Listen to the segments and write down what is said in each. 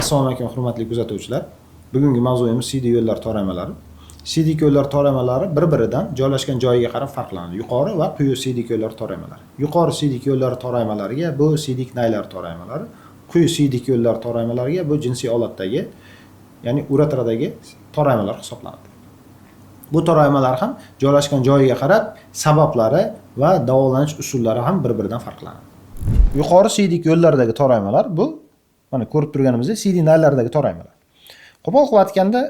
Assalomu alaykum hurmatli kuzatuvchilar. Bugungi mavzuimiz siydik yo'llar toraymalari. Siydik yo'llar toraymalari bir-biridan joylashgan joyiga qarab farqlanadi. Yuqori va quyi siydik yo'llar toraymalari. Yuqori siydik yo'llar toraymalariga bu siydik naylar toraymalari, quyi siydik yo'llar toraymalariga bu jinsiy olatdagi, ya'ni uretradagi toraymalar hisoblanadi. Bu toraymalar ham joylashgan joyiga qarab sabablari va davolanish usullari ham bir-biridan farqlanadi. Yuqori siydik yo'llardagi toraymalar bu mana ko'rib turganimizdek siydik naylardagi toraymalar. Qo'pol qilib aytganda,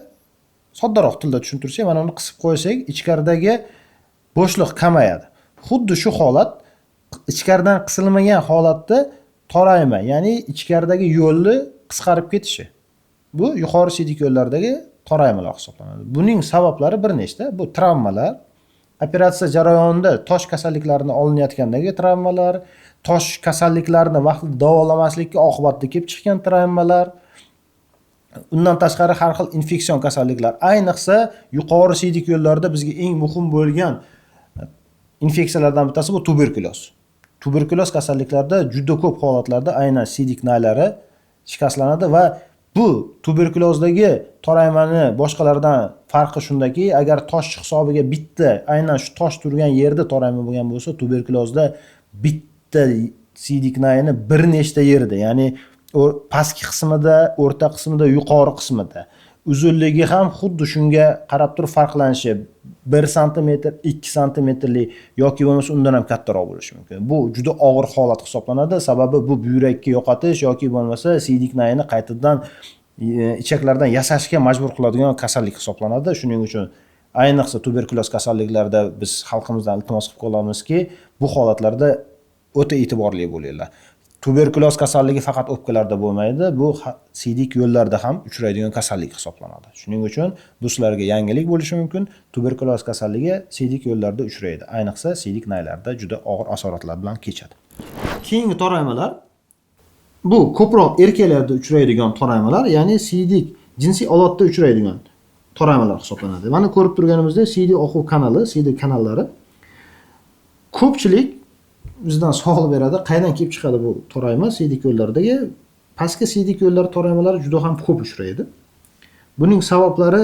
soddaroq tilda tushuntirsak, mana uni qisib qo'ysak, ichkaridagi bo'shliq kamayadi. Xuddi shu holat ichkaridan qisilmagan holatda torayma, ya'ni ichkaridagi yo'lni qisqarib ketishi. Bu yuqori siydik yo'llardagi toraymalar hisoblanadi. Buning sabablari bir nechta. Bu travmalar, operatsiya jarayonida tosh kasalliklarini olinayotgandagi travmalar, tosh kasalliklarini vaqtida davolamaslikka oqibatda kelib chiqqan travmalar, undan tashqari har xil infeksion kasalliklar. Ayniqsa yuqori siydik yo'llarda bizga eng muhim bo'lgan infeksiyalardan bittasi bu tuberkuloz. Tuberkuloz kasalliklarda juda ko'p holatlarda aynan siydik naylari shikastlanadi va bu tuberkulozdagi toraymani boshqalardan farqi shundaki, agar tosh hisobiga bitta aynan shu tosh turgan yerda torayma bo'lgan bo'lsa, tuberkulozda bitta siydik nayni bir nechta yerda, ya'ni pastki qismida, o'rta qismida, yuqori qismida. Uzunligi ham xuddi shunga qarab turib farqlanishi 1 sm, 2 sm yoki bo'lmasa undan ham kattaroq bo'lishi mumkin. Bu juda og'ir holat hisoblanadi. Sababi bu buyrakka yo'qotish yoki bo'lmasa siydik nayni qaytadan ichaklardan yasashga majbur qiladigan kasallik hisoblanadi. Shuning uchun ayniqsa tuberkuloz kasalliklarida biz xalqimizdan iltimos qilib qolamizki, bu holatlarda o'ta e'tiborli bo'linglar. Tuberkuloz kasalligi faqat o'pkalarda bo'lmaydi, bu siydik yo'llarda ham uchraydigan kasallik hisoblanadi. Shuning uchun bu sizlarga yangilik bo'lishi mumkin. Tuberkuloz kasalligi siydik yo'llarda uchraydi. Ayniqsa siydik naylarda juda og'ir asoratlar bilan kechadi. Keyingi toraymalar bu ko'proq erkaklarda uchraydigan toraymalar, ya'ni siydik jinsiy olatda uchraydigan toraymalar hisoblanadi. Mana ko'rib turganimizdek siydik oquv kanali, siydik kanallari ko'pchilik bizdan savol beradi, qaydan kelib chiqadi bu torayma siydik yo'llardagi? Pastki siydik yo'llar toraymalari juda ham ko'p uchraydi. Buning sabablari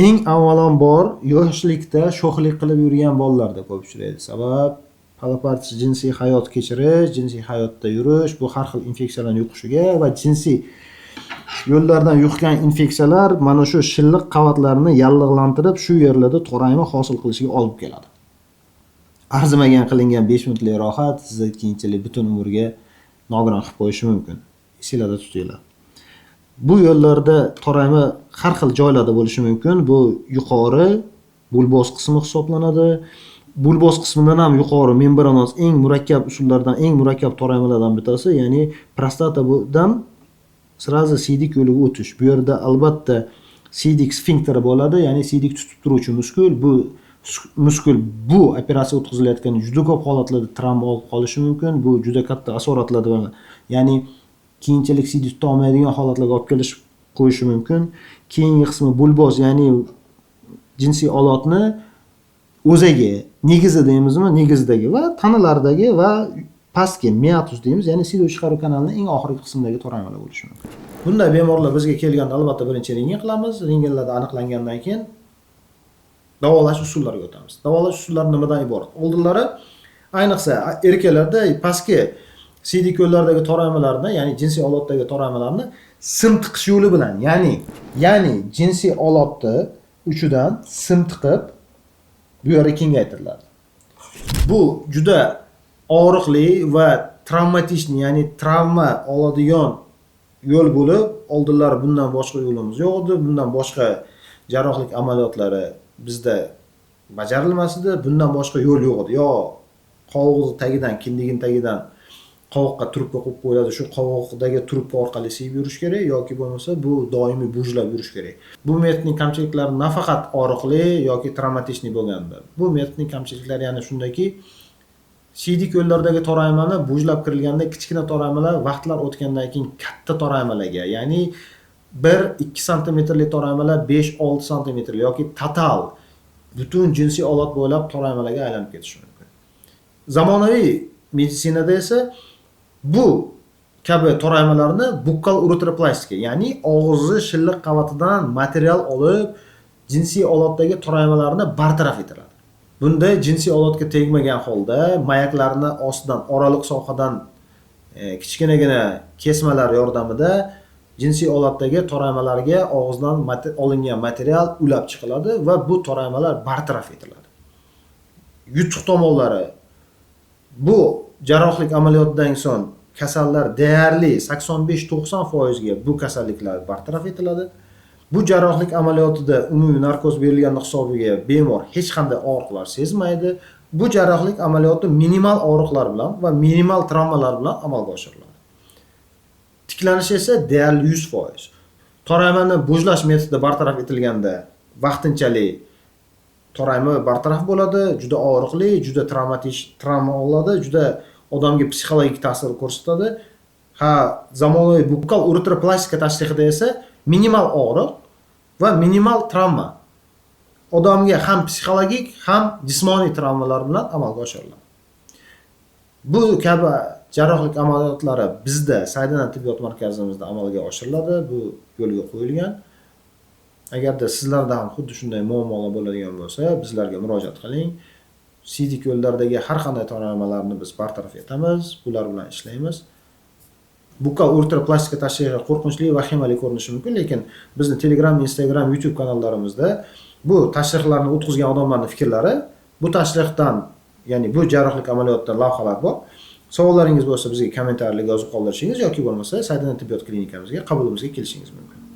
eng avvalambor yoshlikda sho'xlik qilib yurgan bolalarda ko'p uchraydi. Sabab palapartisi jinsiy hayot kechirish, jinsiy hayotda yurish, bu har xil infeksiyalarning yuqishiga va jinsiy yo'llardan yuqqan infeksiyalar mana shu shilliq qavatlarini yallig'lantirib, shu yerlarda torayma hosil qilishiga olib keladi. Arzimagan qilingan 5 minutlik rohat sizni keyinchalik butun umrga nogiron qilib qo'yishi mumkin. Esinglarda tutinglar. Bu yo'llarda torayma har xil joylarda bo'lishi mumkin. Bu yuqori bulboz qismi hisoblanadi. Bulboz qismidan ham yuqori membranoz eng murakkab usullardan, eng murakkab toraymalardan bittasi, ya'ni prostatadan sirazi siydik yo'liga o'tish. Bu yerda albatta siydik sfinkteri bo'ladi, ya'ni siydik tutib turuvchi muskul. Bu muskul bu operatsiya o'tkazilayotgan juda ko'p holatlarda travma olib qolishi mumkin. Bu juda katta asoratlar bilan, ya'ni keyinchalik siydik tuta olmaydigan holatlarga olib kelish qo'yishi mumkin. Keyingi qismi bulboz, ya'ni jinsiy olatni o'zagi, negizi deymizmi, negizidagi va tanalardagi va pastki meatus deymiz, ya'ni siydik chiqaruv kanalining eng oxirgi qismidagi toraymalar bo'lishi mumkin. Bunday bemorlar bizga kelganda albatta birinchi rentgen qilamiz. Rentgenlarda aniqlangandan keyin davolash usullariga o'tamiz. Davolash usullari nimadan iborat? Oldinlari ayniqsa erkaklarda pastki siydik yo'llardagi toraymalarni, ya'ni jinsiy olatdagi toraymalarni sim tiqish yo'li bilan, ya'ni jinsiy olatni uchidan sim tiqib bu yerga kengaytiriladi. Bu juda og'riqli va travmatishni, ya'ni travma oladigan yo'l bo'lib, oldinlari bundan boshqa yo'limiz yo'q edi. Bundan boshqa jarrohlik amaliyotlari bizda bajarilmasdi. Bundan boshqa yo'l yo'q edi. Yo qovoq tagidan, kindigin tagidan qovoqqa trubka qo'yib qo'yiladi. Shu qovoqdagi trubka orqali siyib yurish kerak yoki bo'lmasa bu doimiy bujlab yurish kerak. Bu metodning kamchiliklari nafaqat og'riqli yoki travmatishni bo'lganda. Bu metodning kamchiliklari yana shundaki, siydik yo'llardagi toraymani bujlab kirilganda kichkina toraymalar vaqtlar o'tgandan keyin katta toraymalarga, ya'ni 1-2 santimetrli toraymalar 5-6 santimetrli yoki total butun jinsiy olat bo'ylab toraymalarga aylanib ketishi mumkin. Zamonaviy meditsinada esa bu kabi toraymalarni bukkal uretroplastika, ya'ni og'izi shilliq qavatidan material olib, jinsiy olatdagi toraymalarni bartaraf etiladi. Bunda jinsiy olatga tegmagan holda mayaklarni ostidan oraliq sohadan kichkinagina kesmalar yordamida jinsiy olatdagi toraymalarga og'izdan olingan material ulab chiqiladi va bu toraymalar bartaraf etiladi. Yutuq tomonlari: bu jarrohlik amaliyotidan so'ng kasallar deyarli 85-90% ga bu kasalliklar bartaraf etiladi. Bu jarrohlik amaliyotida umumiy narkoz berilgani hisobiga bemor hech qanday og'riqlar sezmaydi. Bu jarrohlik amaliyoti minimal og'riqlar bilan va minimal travmalar bilan amalga oshiriladi. Tiklanish esa deyarli 100%. Toraymani bo'jlash metodi bartaraf etilganda vaqtinchalik torayma bartaraf bo'ladi, juda og'riqli, juda travma oladi, juda odamga psixologik ta'sir ko'rsatadi. Zamonaviy bukkal uretroplastika tashrixida esa minimal og'riq va minimal travma odamga ham psixologik, ham jismoniy travmalar bilan amalga oshiriladi. Bu kabi jarrohlik amaliyotlari bizda Saydana tibbiyot markazimizda amalga oshiriladi. Bu yo'lga qo'yilgan. Agarda sizlarda ham xuddi shunday muammolar bo'ladigan bo'lsa, bizlarga murojaat qiling. Siydik yo'llardagi har qanday toraymalarni biz bartaraf etamiz, bular bilan ishlaymiz. Bukkal uretroplastika tashrixi qo'rqinchli, vahimali ko'rinishi mumkin, lekin bizni Telegram, Instagram, YouTube kanallarimizda bu tashrixlarni o'tkazgan odamlarning fikrlari, bu tashrixdan, ya'ni bu jarrohlik amaliyotdan lavhalar bor. Savollaringiz bo'lsa bizga kommentariylarga yozib qoldirishingiz yoki bo'lmasa Saydana tibbiyot klinikamizga qabulimizga kelishingiz mumkin.